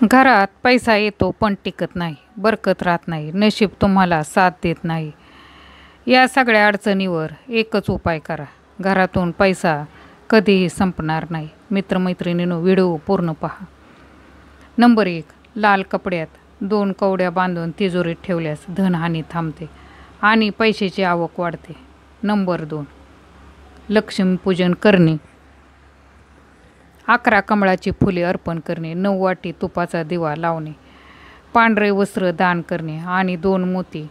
घरात पैसा येतो पण टिकत नाही, बरकत राहत नाही, नशीब तुम्हाला साथ देत नाही. या सगळ्या अडचणीवर एकच उपाय करा. घरातून पैसा कधीही संपणार नाही. मित्रमैत्रिणींनो, व्हिडिओ पूर्ण पहा. नंबर 1. लाल कपड्यात 2 कवड्या बांधून तिजोरीत ठेवल्यास धनहानी थांबते आणि पैशाची आवक वाढते. नंबर 2. लक्ष्मीपूजन करणे. 11 कमळाची फुले अर्पण करणे, 9 वाटी तुपाचा दिवा लावणे, पांढरे वस्त्र दान करणे आणि 2 मोती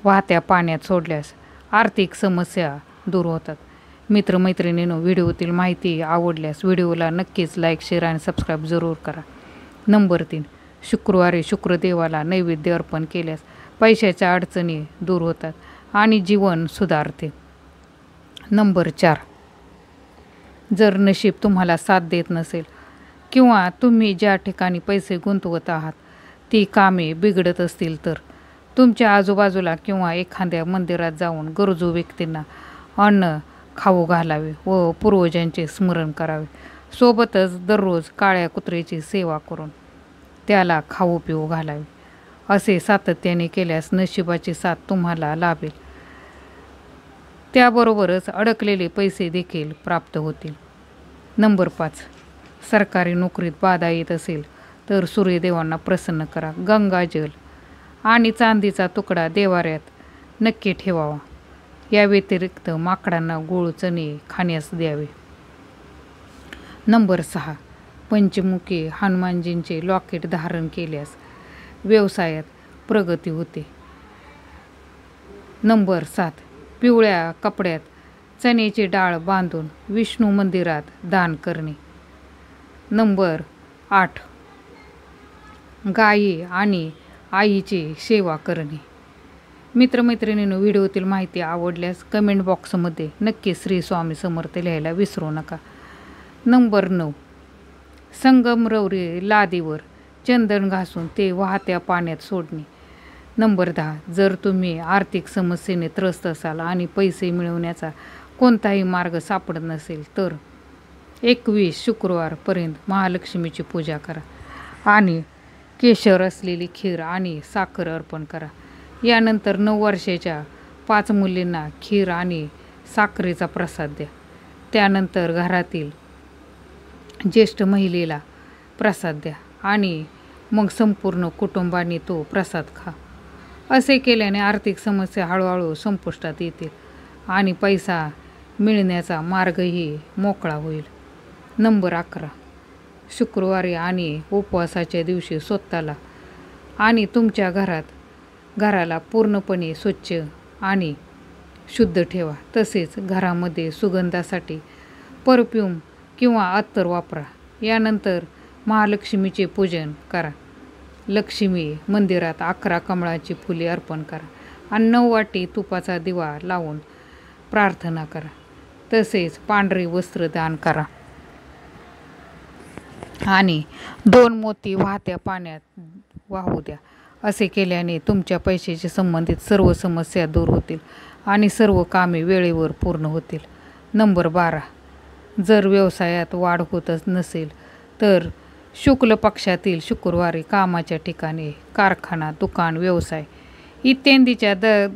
वाहत्या पाण्यात सोडल्यास आर्थिक समस्या दूर होतात. मित्रमैत्रिणींनो, व्हिडिओतील माहिती आवडल्यास व्हिडिओला नक्कीच लाईक, शेअर आणि सबस्क्राईब जरूर करा. नंबर 3. शुक्रवारी शुक्रदेवाला नैवेद्य अर्पण केल्यास पैशाच्या अडचणी दूर होतात आणि जीवन सुधारते. नंबर 4. जर नशीब तुम्हाला साथ देत नसेल किंवा तुम्ही ज्या ठिकाणी पैसे गुंतवत आहात ती कामे बिघडत असतील तर तुमच्या आजूबाजूला किंवा एखाद्या मंदिरात जाऊन गरजू व्यक्तींना अन्न खाऊ घालावे व पूर्वजांचे स्मरण करावे. सोबतच दररोज काळ्या कुत्र्याची सेवा करून त्याला खाऊ पिऊ घालावे. असे सातत्याने केल्यास नशिबाची साथ तुम्हाला लाभेल. त्याबरोबरच अडकलेले पैसे देखील प्राप्त होतील. नंबर 5. सरकारी नोकरीत बाधा येत असेल तर सूर्यदेवांना प्रसन्न करा. गंगाजल आणि चांदीचा तुकडा देवाऱ्यात नक्की ठेवावा. या व्यतिरिक्त माकडांना गूळ चणे खाण्यास द्यावे. नंबर 6. पंचमुखी हनुमानजींचे लॉकेट धारण केल्यास व्यवसायात प्रगती होते. नंबर 7. पिवळ्या कपड्यात चण्याची डाळ बांधून विष्णू मंदिरात दान करणे. नंबर 8. गायी आणि आईची सेवा करणे. मित्रमैत्रिणींनो, व्हिडिओतील माहिती आवडल्यास कमेंट बॉक्समध्ये नक्की श्री स्वामी समर्थ लिहायला विसरू नका. नंबर 9. संगमरवरी लादीवर चंदन घासून ते वाहत्या पाण्यात सोडणे. नंबर 10. जर तुम्ही आर्थिक समस्येने त्रस्त असाल आणि पैसे मिळवण्याचा कोणताही मार्ग सापडत नसेल तर 21 शुक्रवारपर्यंत महालक्ष्मीची पूजा करा आणि केशर असलेली खीर आणि साखर अर्पण करा. यानंतर 9 वर्षाच्या 5 मुलींना खीर आणि साखरेचा प्रसाद द्या. त्यानंतर घरातील ज्येष्ठ महिलेला प्रसाद द्या आणि मग संपूर्ण कुटुंबाने तो प्रसाद खा. असे केल्याने आर्थिक समस्या हळूहळू संपुष्टात येतील आणि पैसा मिळण्याचा मार्गही मोकळा होईल. नंबर 11. शुक्रवारी आणि उपवासाच्या दिवशी स्वतःला आणि तुमच्या घराला पूर्णपणे स्वच्छ आणि शुद्ध ठेवा. तसेच घरामध्ये सुगंधासाठी परफ्यूम किंवा अत्तर वापरा. यानंतर महालक्ष्मीचे पूजन करा. लक्ष्मी मंदिरात 11 कमळाची फुले अर्पण करा आणि 9 वाटी तुपाचा दिवा लावून प्रार्थना करा. तसेच पांढरे वस्त्र दान करा आणि 2 मोती वाहत्या पाण्यात वाहू द्या. असे केल्याने तुमच्या पैशाशी संबंधित सर्व समस्या दूर होतील आणि सर्व कामे वेळेवर पूर्ण होतील. नंबर 12. जर व्यवसायात वाढ होतच नसेल तर शुक्ल पक्षातील शुक्रवारी कामाच्या ठिकाणी, कारखाना, दुकान, व्यवसाय इत्यादीच्या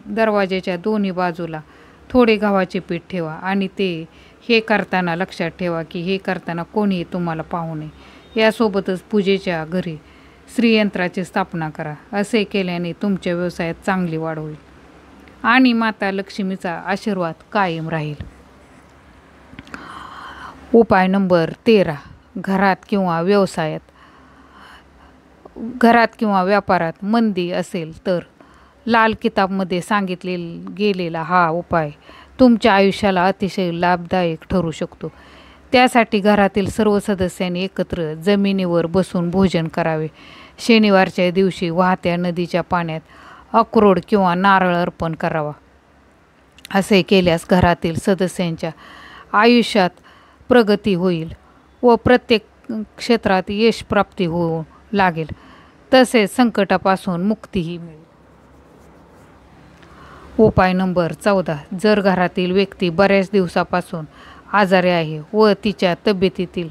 दरवाजाच्या दोन्ही बाजूला थोडे गव्हाचे पीठ ठेवा आणि हे करताना लक्षात ठेवा की हे करताना कोणीही तुम्हाला पाहू नये. यासोबतच पूजेच्या घरी श्रीयंत्राची स्थापना करा. असे केल्याने तुमच्या व्यवसायात चांगली वाढ होईल आणि माता लक्ष्मीचा आशीर्वाद कायम राहील. उपाय नंबर 13. घरात किंवा व्यापारात मंदी असेल तर लाल किताबमध्ये सांगितले गेलेला हा उपाय तुमच्या आयुष्याला अतिशय लाभदायक ठरू शकतो. त्यासाठी घरातील सर्व सदस्यांनी एकत्र जमिनीवर बसून भोजन करावे. शनिवारच्या दिवशी वाहत्या नदीच्या पाण्यात अक्रोड किंवा नारळ अर्पण करावा. असे केल्यास घरातील सदस्यांच्या आयुष्यात प्रगती होईल व प्रत्येक क्षेत्रात यश प्राप्ती होऊ लागेल. तसेच संकटापासून मुक्तीही मिळेल. उपाय नंबर 14. जर घरातील व्यक्ती बऱ्याच दिवसापासून आजारी आहे व तिच्या तब्येतीतील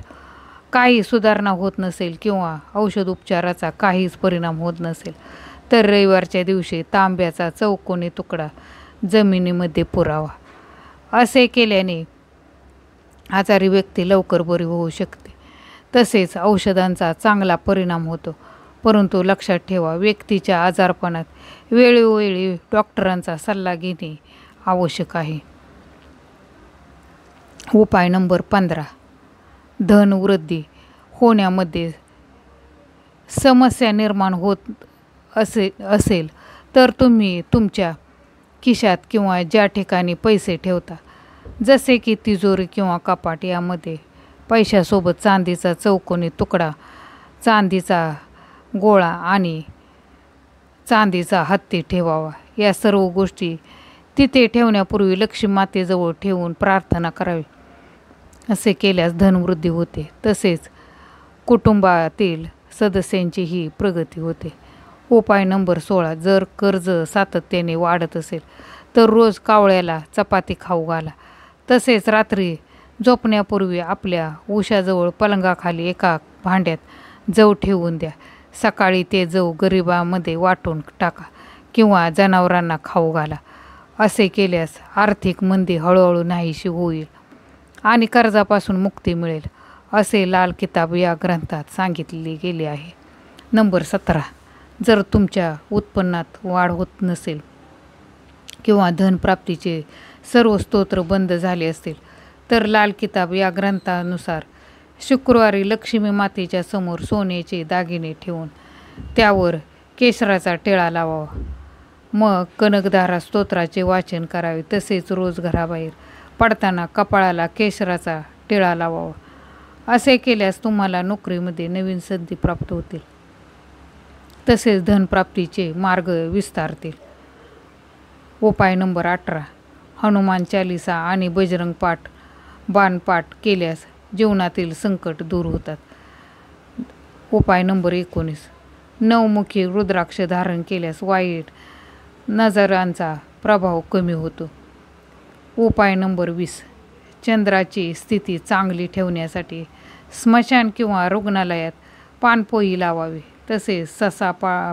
काही सुधारणा होत नसेल किंवा औषध उपचाराचा काहीच परिणाम होत नसेल तर रविवारच्या दिवशी तांब्याचा चौकोनी तुकडा जमिनीमध्ये पुरावा. असे केल्याने आजारी व्यक्ती लवकर बरी होऊ शकते. तसेच औषधांचा चांगला परिणाम होतो. परंतु लक्षात ठेवा, व्यक्तीच्या आजारपणात वेळोवेळी डॉक्टरांचा सल्ला घेणे आवश्यक आहे. उपाय नंबर 15. धनवृद्धी होण्यामध्ये समस्या निर्माण होत असेल तर तुम्ही तुमच्या खिशात किंवा ज्या ठिकाणी पैसे ठेवता, जसे की तिजोरी किंवा कपाट, यामध्ये पैशासोबत चांदीचा चौकोनी तुकडा, चांदीचा गोळा आणि चांदीचा हत्ती ठेवावा. या सर्व गोष्टी तिथे ठेवण्यापूर्वी लक्ष्मी मातेजवळ ठेवून प्रार्थना करावी. असे केल्यास धनवृद्धी होते. तसेच कुटुंबातील सदस्यांचीही प्रगती होते. उपाय नंबर 16. जर कर्ज सातत्याने वाढत असेल तर रोज कावळ्याला चपाती खाऊ घाला. तसेच रात्री झोपण्यापूर्वी आपल्या उशाजवळ पलंगाखाली एका भांड्यात जव ठेवून द्या. सकाळी ते जव गरिबांमध्ये वाटून टाका किंवा जनावरांना खाऊ घाला. असे केल्यास आर्थिक मंदी हळूहळू नाहीशी होईल आणि कर्जापासून मुक्ती मिळेल, असे लाल किताब या ग्रंथात सांगितले गेले आहे. नंबर 17. जर तुमच्या उत्पन्नात वाढ होत नसेल किंवा धनप्राप्तीचे सर्व स्तोत्र बंद झाले असतील तर लाल किताब या ग्रंथानुसार शुक्रवारी लक्ष्मी मातेच्या समोर सोन्याचे दागिने ठेवून त्यावर केशराचा टिळा लावावा. मग कनकधारा स्तोत्राचे वाचन करावे. तसेच रोज घराबाहेर पडताना कपाळाला केशराचा टिळा लावावा. असे केल्यास तुम्हाला नोकरीमध्ये नवीन संधी प्राप्त होतील. तसेच धनप्राप्तीचे मार्ग विस्तारतील. उपाय नंबर 18. हनुमान चालिसा आणि बजरंग बाणपाठ केल्यास जीवनातील संकट दूर होतात. उपाय नंबर 19. नवमुखी रुद्राक्ष धारण केल्यास वाईट नजरांचा प्रभाव कमी होतो. उपाय नंबर 20. चंद्राची स्थिती चांगली ठेवण्यासाठी स्मशान किंवा रुग्णालयात पानपोई लावावी. तसेच ससा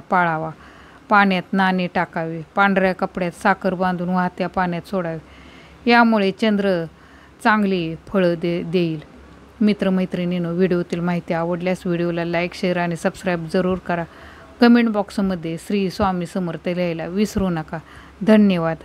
पाळावा. पाण्यात नाणे टाकावे. पांढऱ्या कपड्यात साखर बांधून वाहत्या पाण्यात सोडावे. यामुळे चंद्र चांगली फळं देईल. मित्रमैत्रिणींनो, व्हिडिओतील माहिती आवडल्यास व्हिडिओला लाईक, शेअर आणि सबस्क्राईब जरूर करा. कमेंट बॉक्समध्ये श्री स्वामी समर्थ लिहायला विसरू नका. धन्यवाद.